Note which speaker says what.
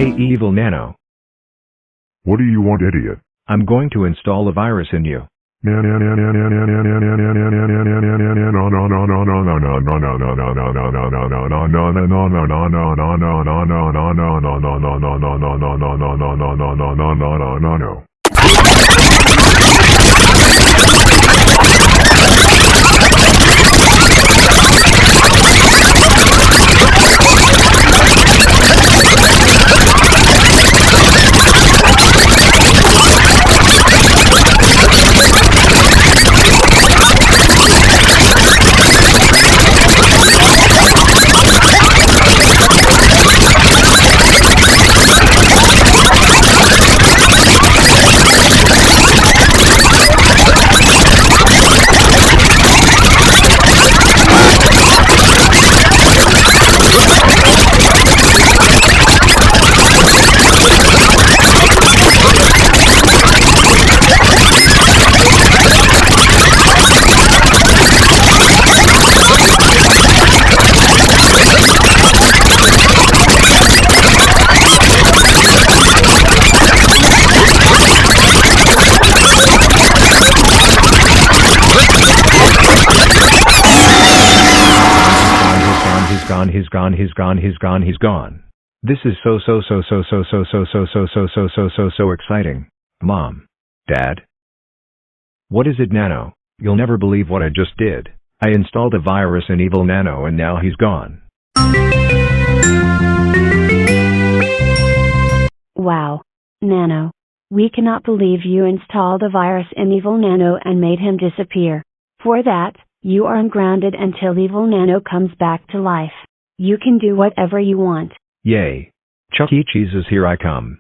Speaker 1: Hey Evil Nano.
Speaker 2: What do you want, idiot?
Speaker 1: I'm going to install a virus in you. He's gone. This is so exciting. Mom. Dad? What is it, Nano? You'll never believe what I just did. I installed a virus in Evil Nano and now he's gone.
Speaker 3: Wow. Nano. We cannot believe you installed a virus in Evil Nano and made him disappear. For that, you are ungrounded until Evil Nano comes back to life. You can do whatever you want.
Speaker 1: Yay. Chuck E. Cheese's Here I Come.